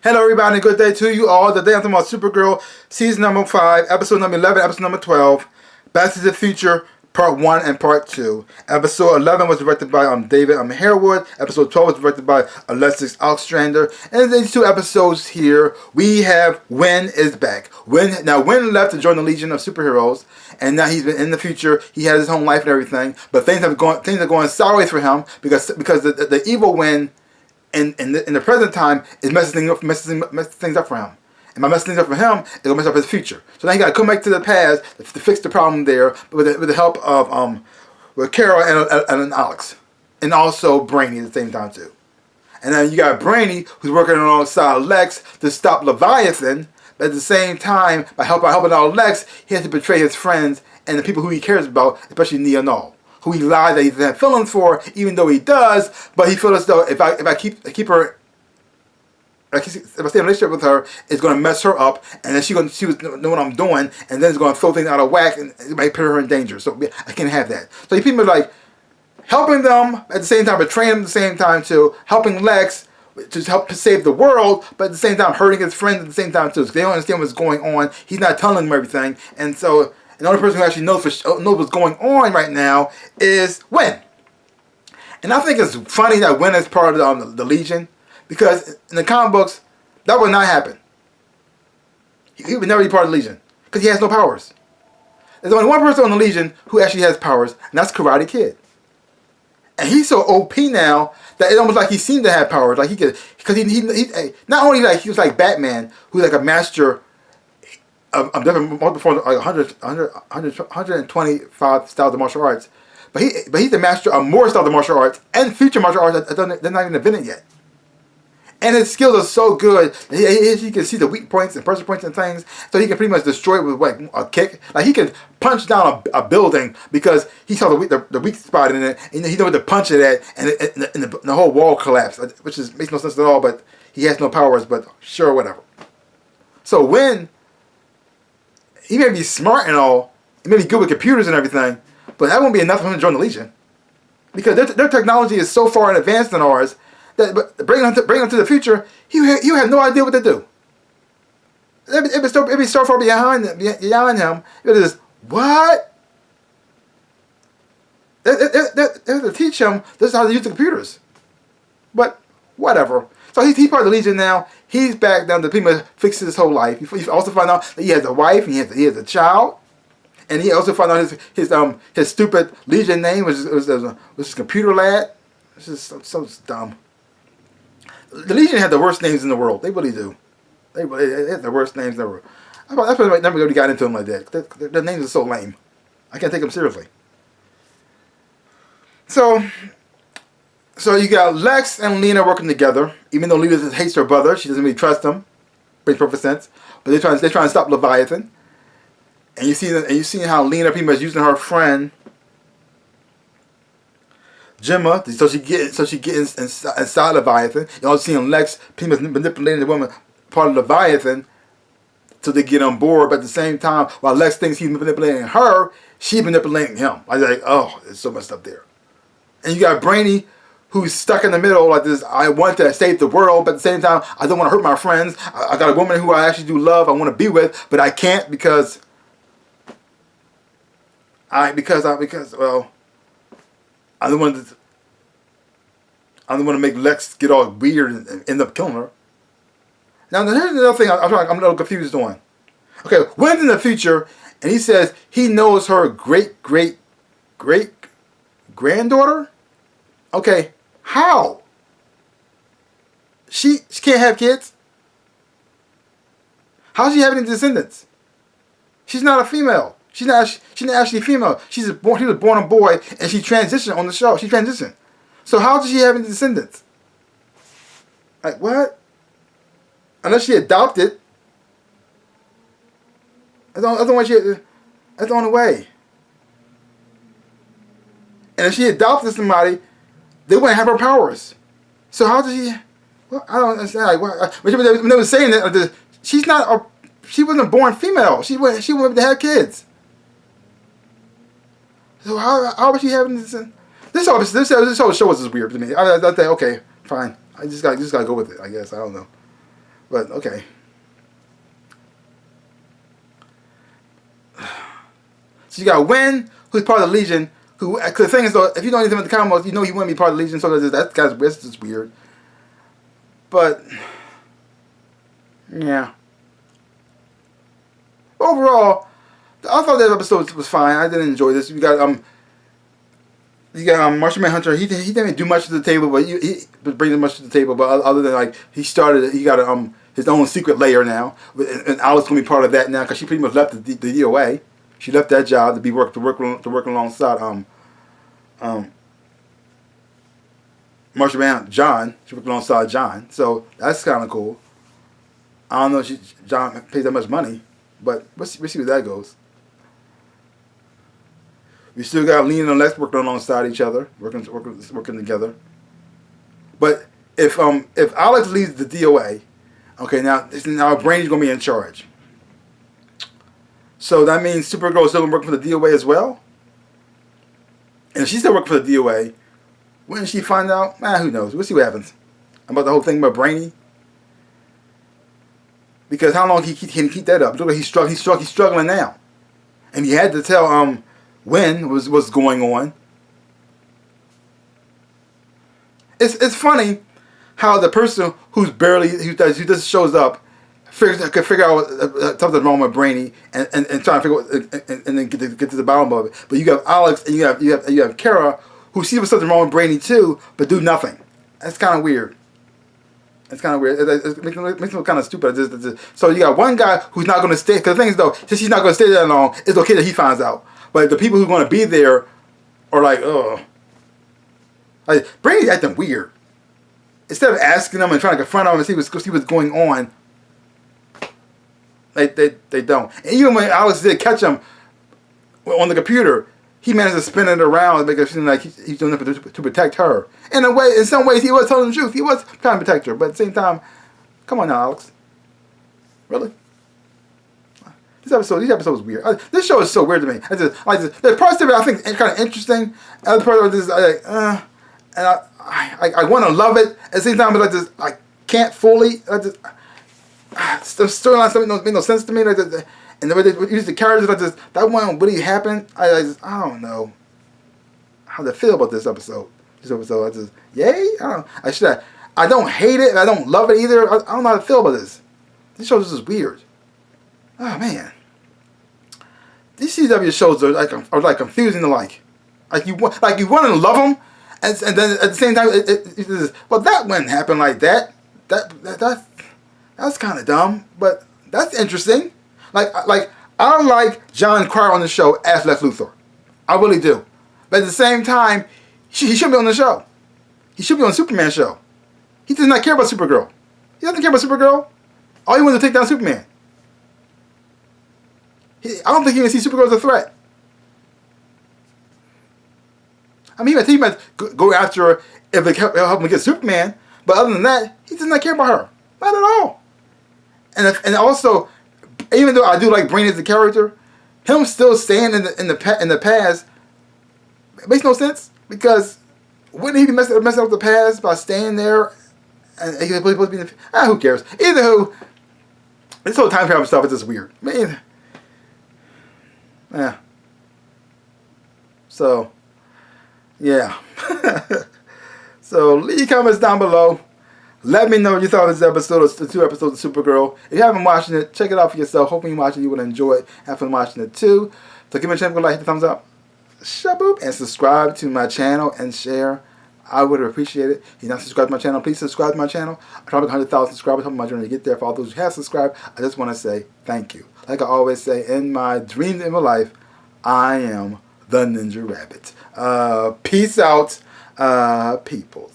Hello everybody, good day to you all. Today I'm talking about Supergirl, season number 5, episode number 11, episode number 12, Back to the Future, part 1 and part 2. Episode 11 was directed by David Harewood. Episode 12 was directed by Lexs Skills. And in these two episodes here, we have Winn is back. Winn left to join the Legion of Superheroes, and now he's been in the future. He has his own life and everything, but things are going sideways for him because the evil Winn in the present time is messing things up for him. And by messing things up for him, it'll mess up his future. So now he got to come back to the past to fix the problem there with the help of with Carol and Alex, and also Brainy at the same time too. And then you got Brainy, who's working alongside Lex to stop Leviathan. But at the same time, by helping out Lex, he has to betray his friends and the people who he cares about, especially Nia, who he lied that he doesn't have feelings for, even though he does. But he feels as though if I keep her, if I stay in a relationship with her, it's going to mess her up, and then she was know what I'm doing, and then it's going to throw things out of whack, and it might put her in danger. So I can't have that. So he people like helping them at the same time, betraying them at the same time too, helping Lex to help save the world, but at the same time hurting his friends at the same time too. So they don't understand what's going on. He's not telling them everything, and so the only person who actually knows what's going on right now is Winn. And I think it's funny that Winn is part of the Legion, because in the comic books, that would not happen. He would never be part of the Legion, because he has no powers. There's only one person on the Legion who actually has powers, and that's Karate Kid. And he's so OP now that it's almost like he seemed to have powers. Like he could, because he not only like he was like Batman, who's like a master of different multiple like 125 styles of martial arts, but he's the master of more styles of martial arts and future martial arts that they're not even invented yet. And his skills are so good that he can see the weak points and pressure points and things, so he can pretty much destroy it with like a kick. Like he can punch down a building because he saw the weak spot in it, and he knows where to punch it at, and the whole wall collapsed, which makes no sense at all. But he has no powers. But sure, whatever. So Winn, he may be smart and all, he may be good with computers and everything, but that won't be enough for him to join the Legion, because their technology is so far in advance than ours. But bring them to the future, you have no idea what to do. It'd be so far behind him. It is what? They have to teach him this is how to use the computers. But whatever. So he's part of the Legion now. He's back down to pretty much fix his whole life. He also found out that he has a wife and he has a child. And he also found out his stupid Legion name was Computer Lad. It's just so dumb. The Legion had the worst names in the world. They really do. They had the worst names ever. That's why I never really got into them like that. Their names are so lame. I can't take them seriously. So you got Lex and Lena working together. Even though Lena hates her brother, she doesn't really trust him. Makes perfect sense. But they're trying to stop Leviathan. And you see how Lena pretty much using her friend Gemma, so she gets inside Leviathan. You also see Lex pretty much manipulating the woman, part of Leviathan, so they get on board. But at the same time, while Lex thinks he's manipulating her, she's manipulating him. I was like, oh, it's so messed up there. And you got Brainy, who's stuck in the middle like this. I want to save the world, but at the same time, I don't want to hurt my friends. I got a woman who I actually do love, I want to be with, but I can't because well, I don't want to make Lex get all weird and end up killing her. Now, here's another thing I'm a little confused on. Okay, Winn's in the future, and he says he knows her great-great-great-granddaughter? Okay, how? She can't have kids? How's she having any descendants? She's not a female. She's not actually female. She was born a boy, and she transitioned on the show. She transitioned. So how does she have any descendants? Like what? Unless she adopted. That's the only way. And if she adopted somebody, they wouldn't have her powers. So how does she? Well, I don't understand. Like, when they were saying that she wasn't born female. She wouldn't be able to have kids. So how was she having this? This whole show was just weird to me. I think okay, fine. I just gotta go with it. I guess I don't know. But okay. So you got Wynn, who's part of the Legion. Who? Cause the thing is though, if you know anything about the comics, you know he wouldn't be part of the Legion. So that guy's just weird. But yeah. Overall, I thought that episode was fine. I didn't enjoy this. You got Martian Manhunter. He didn't do much to the table, but he was bringing much to the table. But other than like he got his own secret layer now, and Alice gonna be part of that now because she pretty much left the DOA. She left that job to work alongside Martian Manhunter John. She worked alongside John, so that's kind of cool. I don't know if John pays that much money, but we'll see where that goes. We still got Lena and Lex working alongside each other, working together. But if Alex leaves the DOA, okay, now Brainy's gonna be in charge. So that means Supergirl is still gonna work for the DOA as well. And if she's still working for the DOA, when she find out, who knows? We'll see what happens about the whole thing about Brainy. Because how long can he keep that up? Look like he's struggling now, and he had to tell Wynn what's going on. It's funny how the person who just shows up could figure out something's wrong with Brainy and try to figure out and then get to the bottom of it. But you have Alex and you have Kara who see something wrong with Brainy too, but do nothing. That's kind of weird. It's kind of weird. It makes me look kind of stupid. So you got one guy who's not going to stay. Because the thing is, though, since he's not going to stay there long, it's okay that he finds out. But the people who are going to be there are like, ugh. Like, Brainy's acting weird. Instead of asking them and trying to confront them and see what's going on, they don't. And even when Alex did catch him on the computer, he managed to spin it around and make it seem like he's doing it to protect her. In some ways, he was telling the truth. He was trying to protect her. But at the same time, come on now, Alex. Really? This episode was weird. This show is so weird to me. There's parts of it I think kind of interesting. Other parts of it is and I want to love it. At the same time, but I can't fully. The storyline doesn't make no sense to me. And the way they use the characters, that one really happened. I don't know how to feel about this episode. Yay? I don't hate it. I don't love it either. I don't know how to feel about this. This show is just weird. Oh man, these CW shows are like confusing to like. Like you want to love them, and then at the same time, well, that wouldn't happen like that. That's kind of dumb, but that's interesting. Like I like John Cryer on the show as Lex Luthor. I really do. But at the same time, he should be on the show. He should be on the Superman show. He does not care about Supergirl. He doesn't care about Supergirl. All he wants to take down Superman. I don't think he even sees Supergirl as a threat. I mean, he might go after her if it help him get Superman. But other than that, he does not care about her. Not at all. And also, even though I do like Brainy as a character, him still staying in the past, it makes no sense. Because wouldn't he be messing up the past by staying there? And he was supposed to be in the... who cares? Either who, this whole time travel stuff is just weird. Man. Yeah. So, yeah. So, leave comments down below. Let me know what you thought of this episode, the 2 episodes of Supergirl. If you haven't watched it, check it out for yourself. Hopefully you watch it, you will enjoy it. Have fun watching it too. So give me a chance to go like, hit the thumbs up, shaboop, and subscribe to my channel and share. I would appreciate it. If you're not subscribed to my channel, please subscribe to my channel. I'm trying to make 100,000 subscribers. Helping my journey to get there. For all those who have subscribed, I just want to say thank you. Like I always say, in my dreams in my life, I am the Ninja Rabbit. Peace out, people.